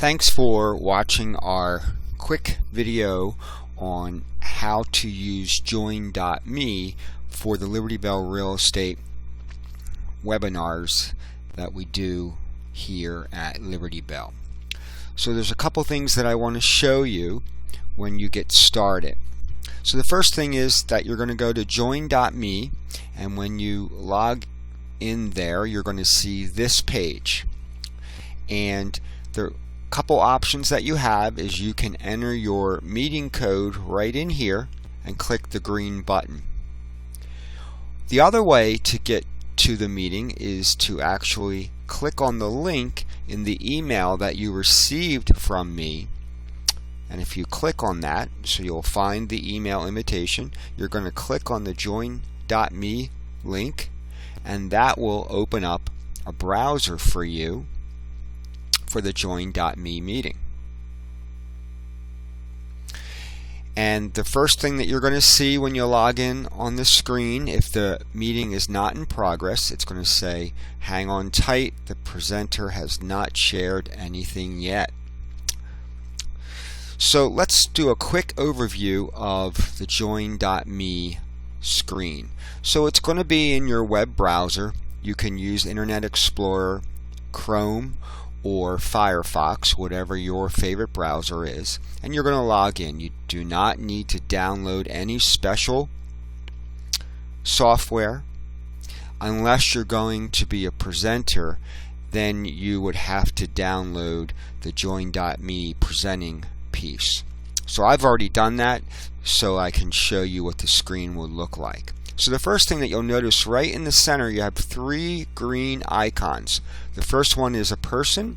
Thanks for watching our quick video on how to use Join.me for the Liberty Bell Real Estate webinars that we do here at Liberty Bell. So there's a couple things that I want to show you when you get started. So the first thing is that you're going to go to Join.me, and when you log in there you're going to see this page, and the couple options that you have is you can enter your meeting code right in here and click the green button. The other way to get to the meeting is to actually click on the link in the email that you received from me, and if you click on that, so you'll find the email invitation, you're going to click on the Join.me link, and that will open up a browser for you for the Join.me meeting. And the first thing that you're going to see when you log in on the screen, if the meeting is not in progress, it's going to say, hang on tight, the presenter has not shared anything yet. So let's do a quick overview of the Join.me screen. So it's going to be in your web browser. You can use Internet Explorer, Chrome, or Firefox, whatever your favorite browser is, and you're going to log in. You do not need to download any special software unless you're going to be a presenter. Then you would have to download the Join.me presenting piece. So I've already done that, so I can show you what the screen will look like. So the first thing that you'll notice, right in the center you have three green icons. The first one is a person,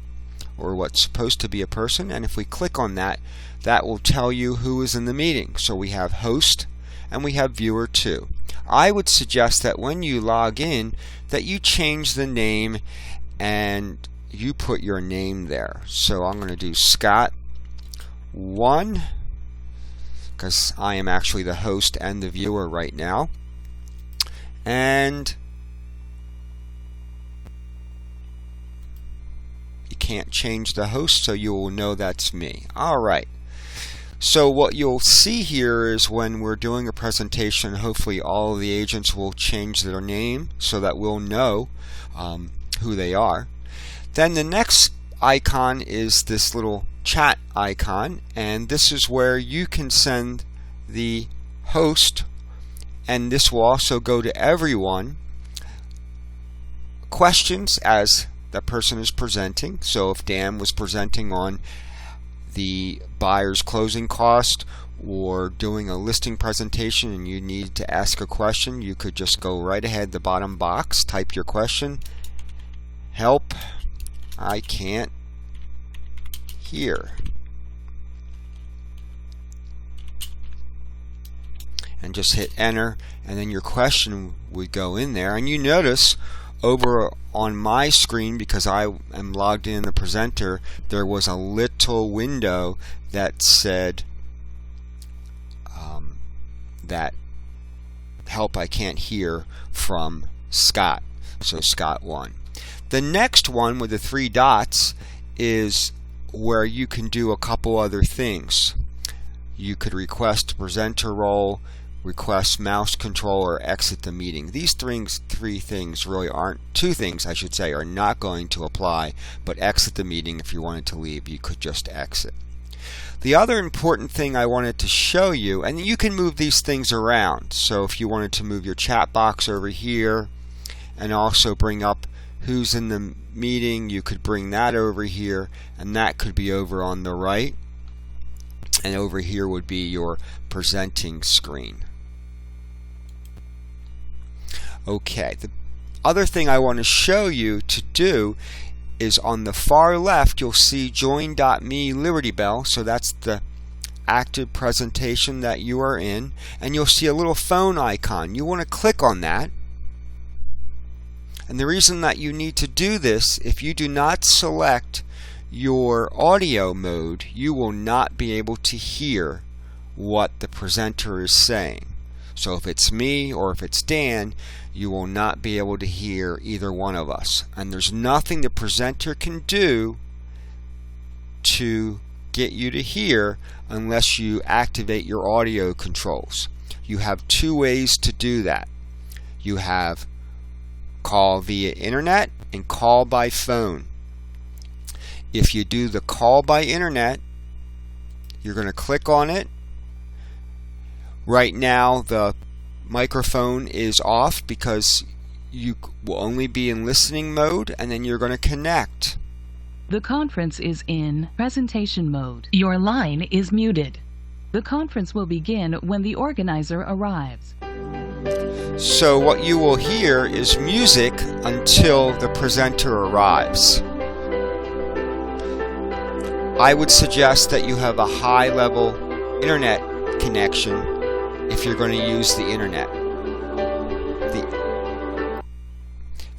or what's supposed to be a person, and if we click on that, that will tell you who is in the meeting. So we have host and we have viewer 2. I would suggest that when you log in that you change the name and you put your name there. So I'm going to do Scott 1 because I am actually the host and the viewer right now. And you can't change the host, so you will know that's me. Alright, so what you'll see here is when we're doing a presentation, hopefully all of the agents will change their name so that we'll know who they are. Then the next icon is this little chat icon, and this is where you can send the host, and this will also go to everyone, questions as that person is presenting. So if Dan was presenting on the buyer's closing cost or doing a listing presentation and you need to ask a question, you could just go right ahead, the bottom box, type your question. Help, I can't hear. And just hit enter, and then your question would go in there. And you notice over on my screen, because I am logged in the presenter, there was a little window that said that help, I can't hear from Scott. So Scott 1. The next one with the 3 dots is where you can do a couple other things. You could request a presenter role, request mouse control, or exit the meeting. These three things really aren't, 2 things I should say, are not going to apply, but exit the meeting, if you wanted to leave, you could just exit. The other important thing I wanted to show you, and you can move these things around, so if you wanted to move your chat box over here and also bring up who's in the meeting, you could bring that over here, and that could be over on the right, and over here would be your presenting screen. Okay, the other thing I want to show you to do is on the far left you'll see Join.me Liberty Bell, so that's the active presentation that you are in, and you'll see a little phone icon. You want to click on that, and the reason that you need to do this, if you do not select your audio mode, you will not be able to hear what the presenter is saying. So if it's me or if it's Dan, you will not be able to hear either one of us. And there's nothing the presenter can do to get you to hear unless you activate your audio controls. You have two ways to do that. You have call via internet and call by phone. If you do the call by internet, you're going to click on it. Right now the microphone is off because you will only be in listening mode, and then you're going to connect. The conference is in presentation mode. Your line is muted. The conference will begin when the organizer arrives. So what you will hear is music until the presenter arrives. I would suggest that you have a high-level internet connection if you're going to use the internet.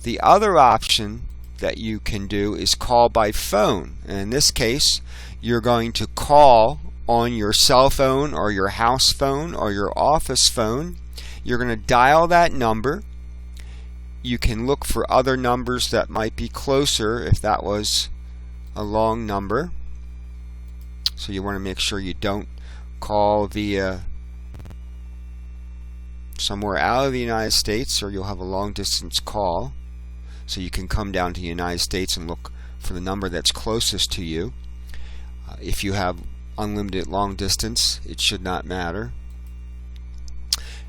The other option that you can do is call by phone. And in this case, you're going to call on your cell phone or your house phone or your office phone. You're going to dial that number. You can look for other numbers that might be closer if that was a long number. So you want to make sure you don't call via somewhere out of the United States, or you'll have a long distance call. So you can come down to the United States and look for the number that's closest to you. If you have unlimited long distance, it should not matter.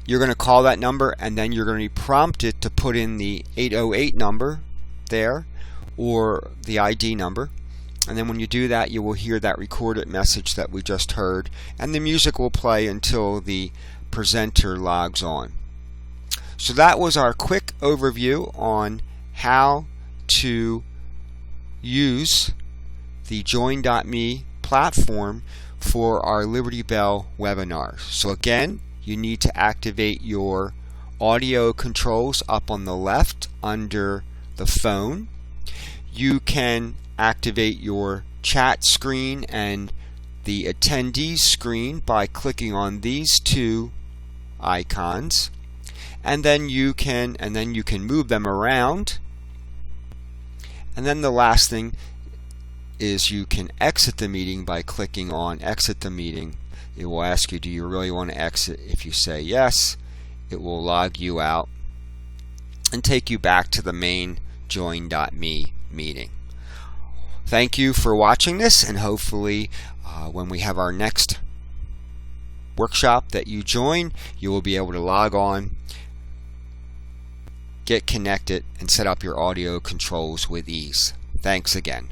You're going to call that number, and then you're going to be prompted to put in the 808 number there, or the ID number. And then when you do that, you will hear that recorded message that we just heard, and the music will play until the presenter logs on. So that was our quick overview on how to use the Join.me platform for our Liberty Bell webinars. So again, you need to activate your audio controls up on the left under the phone. You can activate your chat screen and the attendees screen by clicking on these two icons, and then you can move them around. And then the last thing is you can exit the meeting by clicking on exit the meeting. It will ask you, do you really want to exit? If you say yes, it will log you out and take you back to the main Join.me meeting. Thank you for watching this, and hopefully when we have our next workshop that you join, you will be able to log on, get connected, and set up your audio controls with ease. Thanks again.